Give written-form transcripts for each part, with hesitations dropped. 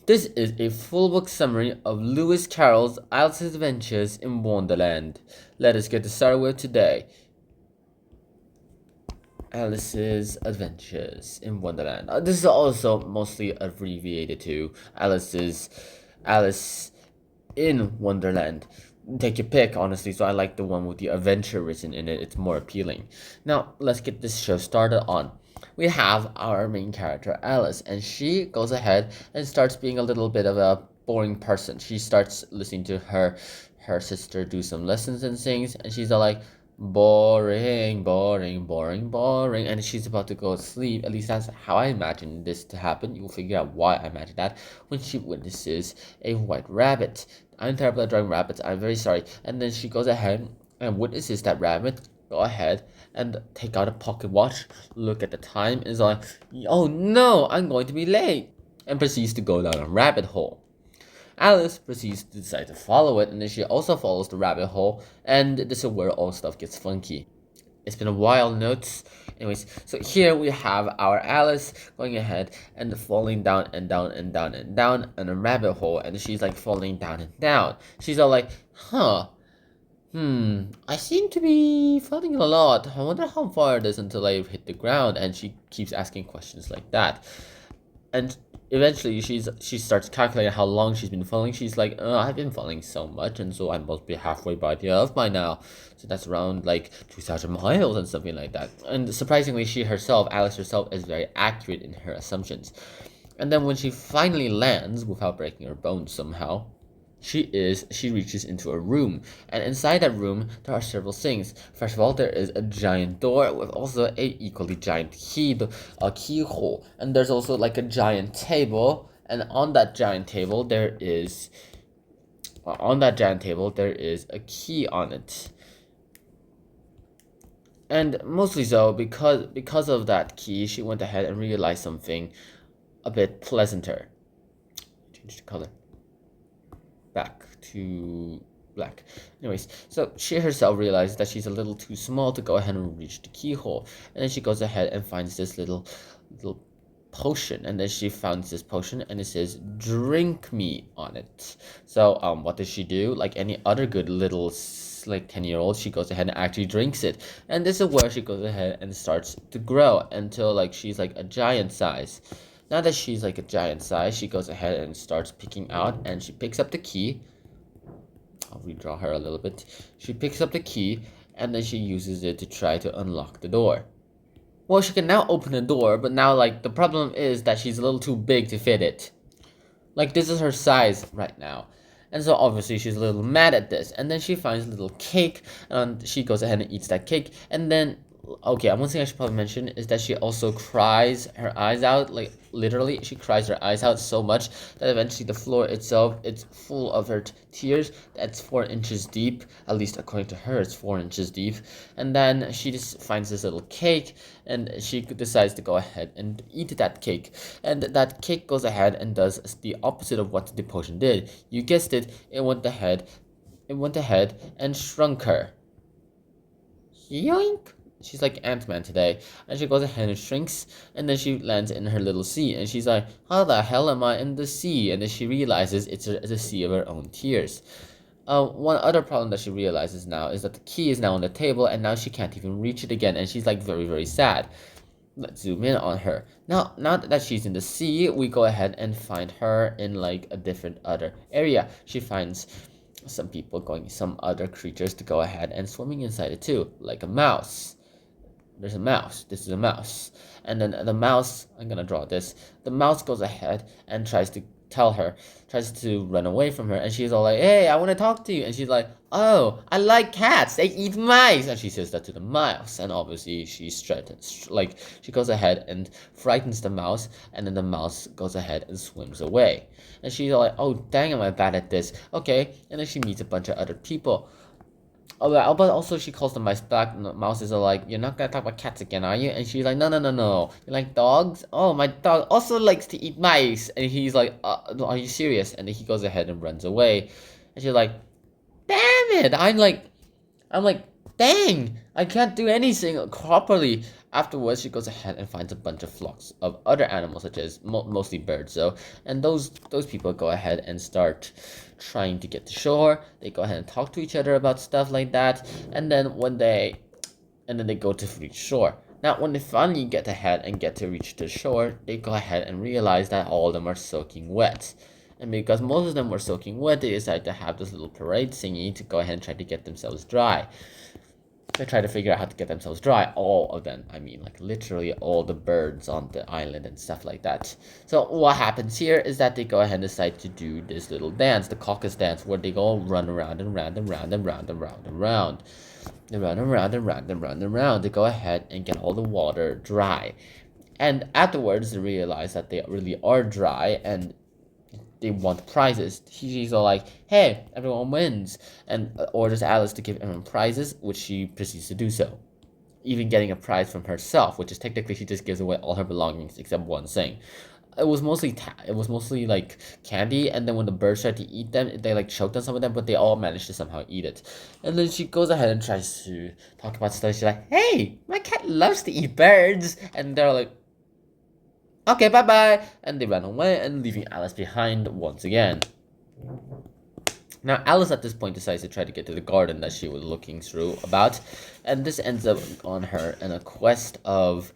This is a full book summary of Lewis Carroll's Alice's Adventures in Wonderland. Let us get started with today. Alice's Adventures in Wonderland. This is also mostly abbreviated to Alice in Wonderland. Take your pick, honestly, so I like the one with the adventure written in it. It's more appealing. Now, let's get this show started on. We have our main character, Alice, and she goes ahead and starts being a little bit of a boring person. She starts listening to her sister do some lessons and things, and she's all like, boring, boring, boring, boring, and she's about to go to sleep. At least that's how I imagine this to happen. You'll figure out why I imagine that when she witnesses a white rabbit. I'm terrible at drawing rabbits, I'm very sorry. And then she goes ahead and witnesses that rabbit go ahead and take out a pocket watch, look at the time, and is like, oh no, I'm going to be late, and proceeds to go down a rabbit hole. Alice proceeds to decide to follow it, and then she also follows the rabbit hole, and this is where all stuff gets funky. It's been a while, notes. Anyways, so here we have our Alice going ahead and falling down and down and down and down in a rabbit hole, and she's like falling down and down. She's all like, I seem to be falling a lot. I wonder how far it is until I hit the ground. And she keeps asking questions like that. And eventually she starts calculating how long she's been falling. She's like, I've been falling so much, and so I must be halfway by the earth by now. So that's around like 2,000 miles and something like that. And surprisingly, Alice herself, is very accurate in her assumptions. And then when she finally lands without breaking her bones somehow, she reaches into a room, and inside that room there are several things. First of all, there is a giant door with also a equally giant key, a keyhole, and there's also like a giant table, and on that giant table there is a key on it. And mostly so because of that key, she went ahead and realized something a bit pleasanter. Change the color back to black. Anyways, so she herself realizes that she's a little too small to go ahead and reach the keyhole, and then she goes ahead and finds this little potion, and then she finds this potion and it says drink me on it. So what does she do? Like any other good little like 10-year-old, she goes ahead and actually drinks it, and this is where she goes ahead and starts to grow until like she's like a giant size. Now that she's like a giant size, she goes ahead and starts picking out, and she picks up the key. I'll redraw her a little bit. She picks up the key, and then she uses it to try to unlock the door. Well, she can now open the door, but now like the problem is that she's a little too big to fit it. Like this is her size right now. And so obviously she's a little mad at this. And then she finds a little cake, and she goes ahead and eats that cake, and then okay, one thing I should probably mention is that she also cries her eyes out, like literally she cries her eyes out so much that eventually the floor itself, it's full of her tears. That's 4 inches deep, at least according to her it's 4 inches deep. And then she just finds this little cake, and she decides to go ahead and eat that cake, and that cake goes ahead and does the opposite of what the potion did. You guessed it, it went ahead and shrunk her. Yoink! She's like Ant-Man today, and she goes ahead and shrinks, and then she lands in her little sea, and she's like, how the hell am I in the sea? And then she realizes it's a sea of her own tears. One other problem that she realizes now is that the key is now on the table, and now she can't even reach it again, and she's like very, very sad. Let's zoom in on her. Now that she's in the sea, we go ahead and find her in like a different other area. She finds some other creatures to go ahead and swimming inside it too, like a mouse. There's a mouse. This is a mouse. And then the mouse, I'm gonna draw this. The mouse goes ahead and tries to run away from her. And she's all like, hey, I want to talk to you. And she's like, oh, I like cats. They eat mice. And she says that to the mouse. And obviously she's threatened. Like, she goes ahead and frightens the mouse. And then the mouse goes ahead and swims away. And she's all like, oh, dang, am I bad at this? Okay. And then she meets a bunch of other people. Oh, but also she calls the mice back, and the mouses are like, you're not gonna talk about cats again, are you? And she's like, no, no, no, no. You like dogs? Oh, my dog also likes to eat mice. And he's like, are you serious? And then he goes ahead and runs away. And she's like, damn it. I'm like, Dang, I can't do anything properly. Afterwards, she goes ahead and finds a bunch of flocks of other animals, such as mostly birds, though. And those people go ahead and start trying to get to shore. They go ahead and talk to each other about stuff like that. And then they go to reach shore. Now, when they finally get ahead and get to reach the shore, they go ahead and realize that all of them are soaking wet. And because most of them were soaking wet, they decide to have this little parade thingy to go ahead and try to get themselves dry. They try to figure out how to get themselves dry. All of them. I mean, like literally all the birds on the island and stuff like that. So what happens here is that they go ahead and decide to do this little dance, the caucus dance, where they go run around and round and round and round and round and round. They run around and round and round and round. They go ahead and get all the water dry. And afterwards, they realize that they really are dry and they want prizes. She's all like, hey, everyone wins, and orders Alice to give everyone prizes, which she proceeds to do so. Even getting a prize from herself, which is technically she just gives away all her belongings except one thing. It was mostly like candy, and then when the birds tried to eat them, they like choked on some of them, but they all managed to somehow eat it. And then she goes ahead and tries to talk about stuff. She's like, hey, my cat loves to eat birds, and they're like, okay, bye bye, and they ran away and leaving Alice behind once again. Now, Alice at this point decides to try to get to the garden that she was looking through about, and this ends up on her in a quest of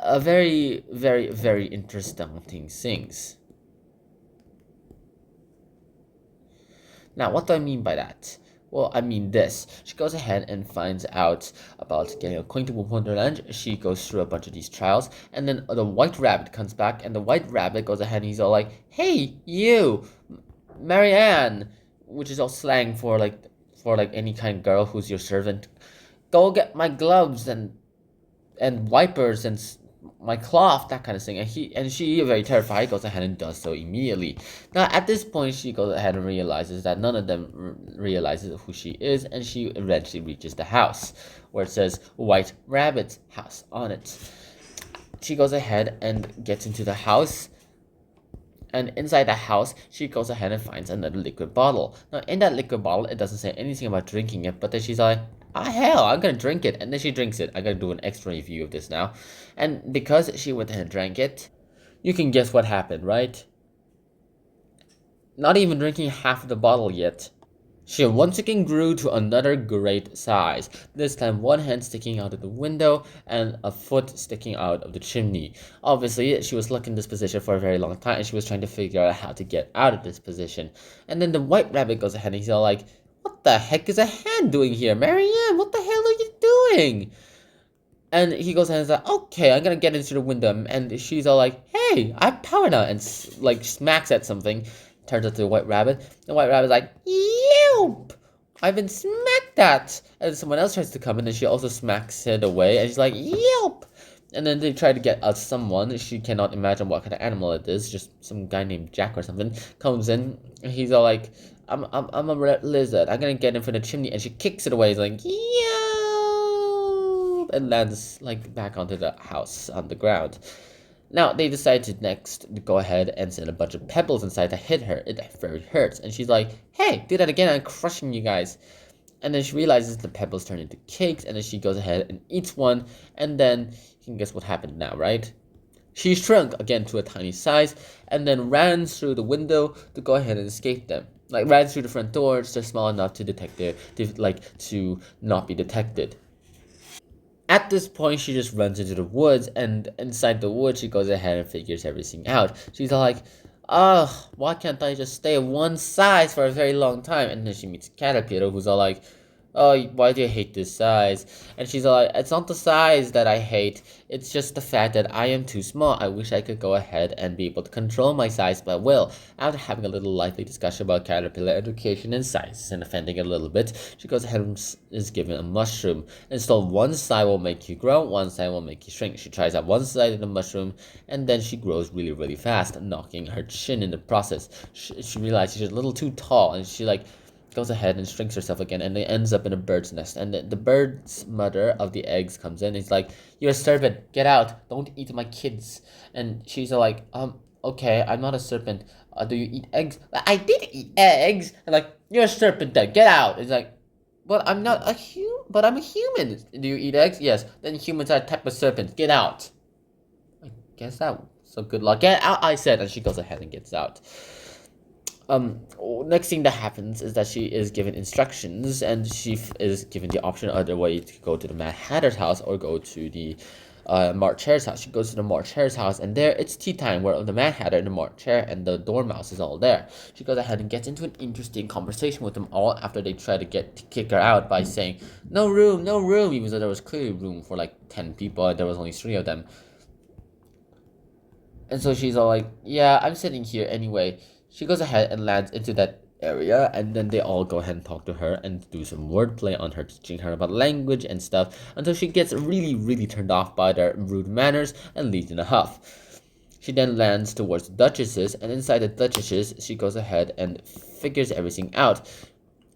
a very, very, very interesting things. Now, what do I mean by that? Well, I mean this. She goes ahead and finds out about getting acquainted with Wonderland. She goes through a bunch of these trials, and then the white rabbit comes back, and the white rabbit goes ahead and he's all like, hey, you, Marianne, which is all slang for like any kind of girl who's your servant. Go get my gloves and wipers and my cloth, that kind of thing. And she, very terrified, goes ahead and does so immediately. Now, at this point, she goes ahead and realizes that none of them realizes who she is, and she eventually reaches the house where it says White Rabbit's house on it. She goes ahead and gets into the house. And inside the house, she goes ahead and finds another liquid bottle. Now, in that liquid bottle, it doesn't say anything about drinking it, but then she's like, ah, hell, I'm gonna drink it. And then she drinks it. I gotta do an extra review of this now. And because she went ahead and drank it, you can guess what happened, right? Not even drinking half of the bottle yet. She once again grew to another great size, this time one hand sticking out of the window and a foot sticking out of the chimney. Obviously, she was stuck in this position for a very long time and she was trying to figure out how to get out of this position. And then the white rabbit goes ahead and he's all like, what the heck is a hand doing here? Marianne, what the hell are you doing? And he goes ahead and says, okay, I'm gonna get into the window. And she's all like, hey, I have power now. And like smacks at something. Turns out to the white rabbit. The white rabbit's like, yelp! I've been smacked at. And someone else tries to come in and she also smacks it away. And she's like, yelp! And then they try to get out someone. She cannot imagine what kind of animal it is. Just some guy named Jack or something comes in. And he's all like, I'm a red lizard. I'm gonna get in from the chimney. And she kicks it away. He's like, yelp! And lands like back onto the house on the ground. Now, they decide to next go ahead and send a bunch of pebbles inside to hit her. It very hurts. And she's like, hey, do that again. I'm crushing you guys. And then she realizes the pebbles turn into cakes. And then she goes ahead and eats one. And then you can guess what happened now, right? She shrunk again to a tiny size. And then ran through the window to go ahead and escape them. Like, ran through the front door. It's just small enough to to not be detected. At this point, she just runs into the woods, and inside the woods, she goes ahead and figures everything out. She's like, oh, why can't I just stay one size for a very long time? And then she meets Caterpillar, who's all like, oh, why do you hate this size? And she's all like, it's not the size that I hate, it's just the fact that I am too small. I wish I could go ahead and be able to control my size, but will. After having a little lively discussion about caterpillar education and size and offending a little bit, she goes ahead and is given a mushroom. And so one side will make you grow, one side will make you shrink. She tries out one side of the mushroom, and then she grows really, really fast, knocking her chin in the process. She realizes she's a little too tall, and she goes ahead and shrinks herself again, and it ends up in a bird's nest. And the bird's mother of the eggs comes in. And he's like, "You're a serpent. Get out. Don't eat my kids." And she's like, okay, I'm not a serpent. Do you eat eggs?" "I did eat eggs." And like, "You're a serpent then. Get out." It's like, "But I'm not a human." but I'm a human. Do you eat eggs? Yes. Then humans are a type of serpent. Get out. I guess that. So good luck. Get out, I said, and she goes ahead and gets out. Next thing that happens is that she is given instructions, and she is given the option either way to go to the Mad Hatter's house or go to the March Hare's house. She goes to the March Hare's house, and there it's tea time, where the Mad Hatter and the March Hare and the Dormouse is all there. She goes ahead and gets into an interesting conversation with them all after they try to kick her out by saying no room, no room, even though there was clearly room for like 10 people and there was only 3 of them. And so she's all like, yeah, I'm sitting here anyway. She goes ahead and lands into that area, and then they all go ahead and talk to her and do some wordplay on her, teaching her about language and stuff, until she gets really, really turned off by their rude manners and leaves in a huff. She then lands towards the Duchess's, and inside the Duchess's, she goes ahead and figures everything out.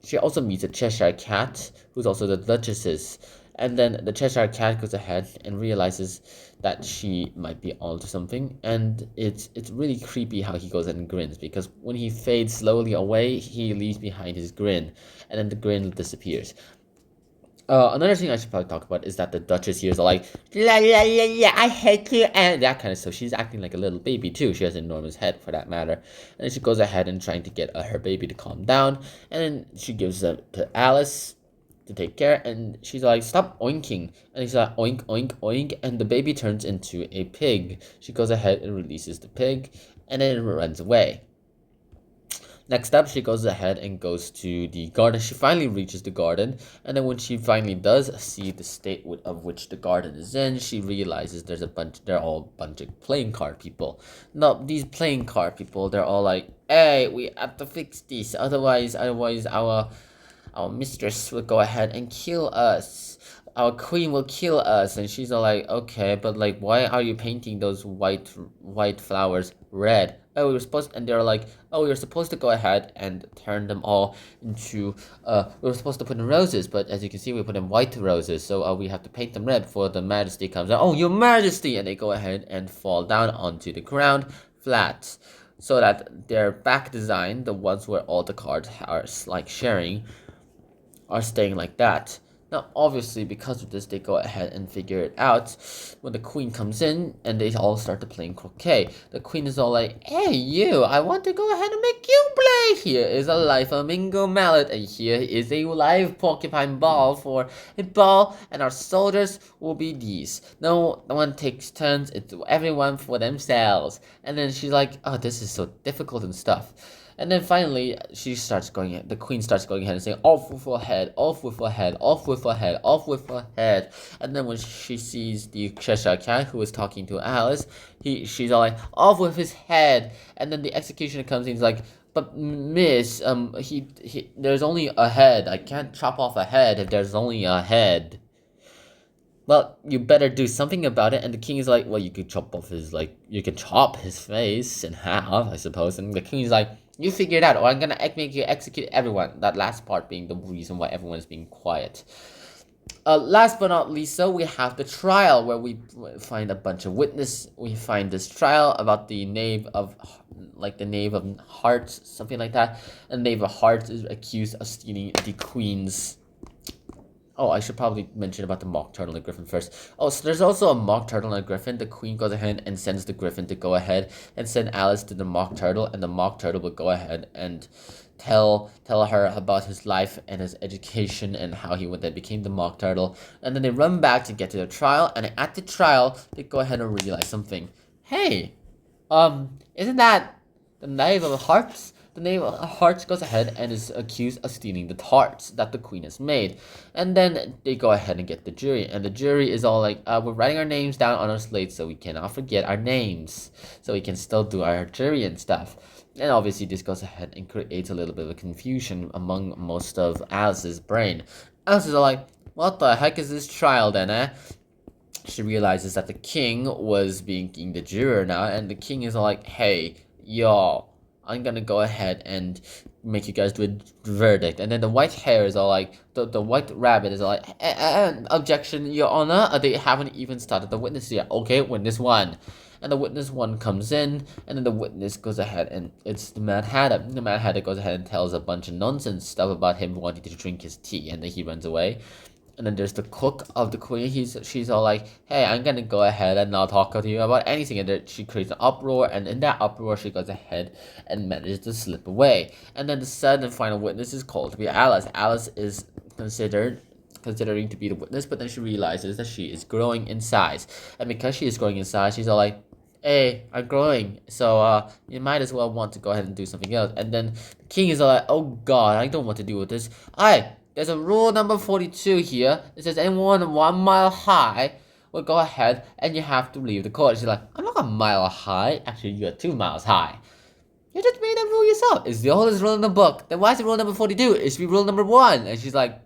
She also meets a Cheshire Cat, who's also the Duchess's. And then the Cheshire Cat goes ahead and realizes that she might be onto something, and it's really creepy how he goes and grins, because when he fades slowly away, he leaves behind his grin, and then the grin disappears. Another thing I should probably talk about is that the Duchess here is like, la la la la, I hate you, and that kind of stuff. She's acting like a little baby too. She has an enormous head for that matter. And then she goes ahead and trying to get her baby to calm down, and then she gives it to Alice to take care, and she's like, stop oinking, and he's like, oink oink oink, and the baby turns into a pig. She goes ahead and releases the pig, and then it runs away. Next up, she goes ahead and goes to the garden. She finally reaches the garden, and then when she finally does see the state of which the garden is in, she realizes they're all a bunch of playing card people. Now, these playing card people, they're all like, hey, we have to fix this, otherwise our mistress will go ahead and kill us. Our queen will kill us. And she's all like, okay, but like, why are you painting those white flowers red? Oh, they're like, oh, we were supposed to go ahead and turn them all into, we were supposed to put in roses, but as you can see, we put in white roses, so we have to paint them red before the majesty comes out. Oh, your majesty! And they go ahead and fall down onto the ground flat, so that their back design, the ones where all the cards are like sharing, are staying like that. Now, obviously, because of this, they go ahead and figure it out when the queen comes in, and they all start to play croquet. The queen is all like, hey, you, I want to go ahead and make you play. Here is a live flamingo mallet, and here is a live porcupine ball for a ball, and our soldiers will be these. No one takes turns, it's everyone for themselves. And then she's like, oh, this is so difficult and stuff. And then finally, the queen starts going ahead and saying, off with her head, off with her head, off with her head, off with her head. And then when she sees the Cheshire Cat who is talking to Alice, she's all like, off with his head. And then the executioner comes in, he's like, but miss, there's only a head. I can't chop off a head if there's only a head. Well, you better do something about it. And the king is like, well, you could chop his face in half, I suppose. And the king is like, you figure it out, or I'm gonna make you execute everyone. That last part being the reason why everyone is being quiet. Last but not least, so we have the trial, where we find a bunch of witnesses. We find this trial about the knave of hearts, something like that. And knave of hearts is accused of stealing the queen's. Oh, I should probably mention about the mock turtle and griffin first. Oh, so there's also a mock turtle and a griffin. The queen goes ahead and sends the griffin to go ahead and send Alice to the mock turtle, and the mock turtle will go ahead and tell her about his life and his education and how he went and became the mock turtle. And then they run back to get to the trial, and at the trial, they go ahead and realize something. Hey, isn't that the knave of hearts? The knave of hearts goes ahead and is accused of stealing the tarts that the queen has made. And then they go ahead and get the jury. And the jury is all like, we're writing our names down on our slate so we cannot forget our names, so we can still do our jury and stuff. And obviously this goes ahead and creates a little bit of confusion among most of Alice's brain. Alice is all like, what the heck is this trial then, eh? She realizes that the king was being the juror now, and the king is all like, hey, y'all, I'm gonna go ahead and make you guys do a verdict. And then the white hair is all like, the white rabbit is all like, objection, your honor, they haven't even started the witness yet. Okay, witness one. And the witness one comes in, and then the witness goes ahead, and it's the Mad Hatter. The Mad Hatter goes ahead and tells a bunch of nonsense stuff about him wanting to drink his tea, and then he runs away. And then there's the cook of the queen. She's all like, "Hey, I'm gonna go ahead and not talk to you about anything." And then she creates an uproar, and in that uproar, she goes ahead and manages to slip away. And then the third and final witness is called to be Alice. Alice is considering to be the witness, but then she realizes that she is growing in size, and because she is growing in size, she's all like, "Hey, I'm growing, so you might as well want to go ahead and do something else." And then the king is all like, "Oh God, I don't want to deal with this. There's a rule number 42 here. It says anyone 1 mile high will go ahead and you have to leave the court." She's like, "I'm not a mile high. Actually, you're 2 miles high. You just made that rule yourself. It's the oldest rule in the book. Then why is it rule number 42? It should be rule number 1." And she's like,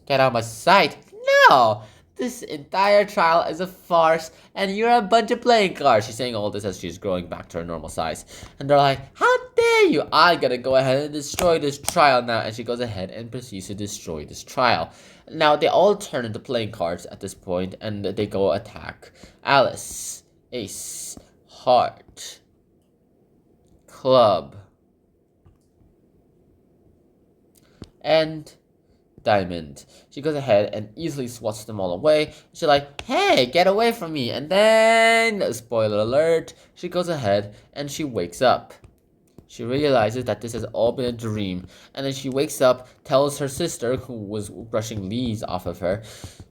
"Get out of my sight." No! This entire trial is a farce, and you're a bunch of playing cards. She's saying all this as she's growing back to her normal size. And they're like, "How dare you? I gotta go ahead and destroy this trial now." And she goes ahead and proceeds to destroy this trial. Now, they all turn into playing cards at this point, and they go attack Alice. Ace. Heart. Club. And diamond. She goes ahead and easily swats them all away. She's like, "Hey, get away from me." And then, spoiler alert, she goes ahead and she wakes up. She realizes that this has all been a dream. And then she wakes up, tells her sister, who was brushing leaves off of her,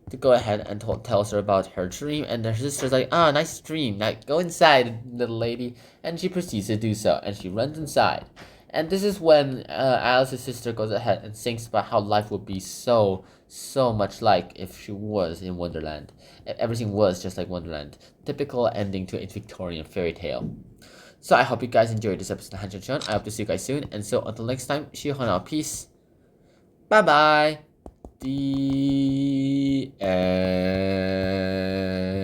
to go ahead and tells her about her dream. And her sister's like, "Ah, nice dream. Now go inside, little lady." And she proceeds to do so. And she runs inside. And this is when Alice's sister goes ahead and thinks about how life would be so much like if she was in Wonderland. If everything was just like Wonderland. Typical ending to a Victorian fairy tale. So I hope you guys enjoyed this episode of Hanshon. I hope to see you guys soon. And so until next time, peace. Bye bye. The end.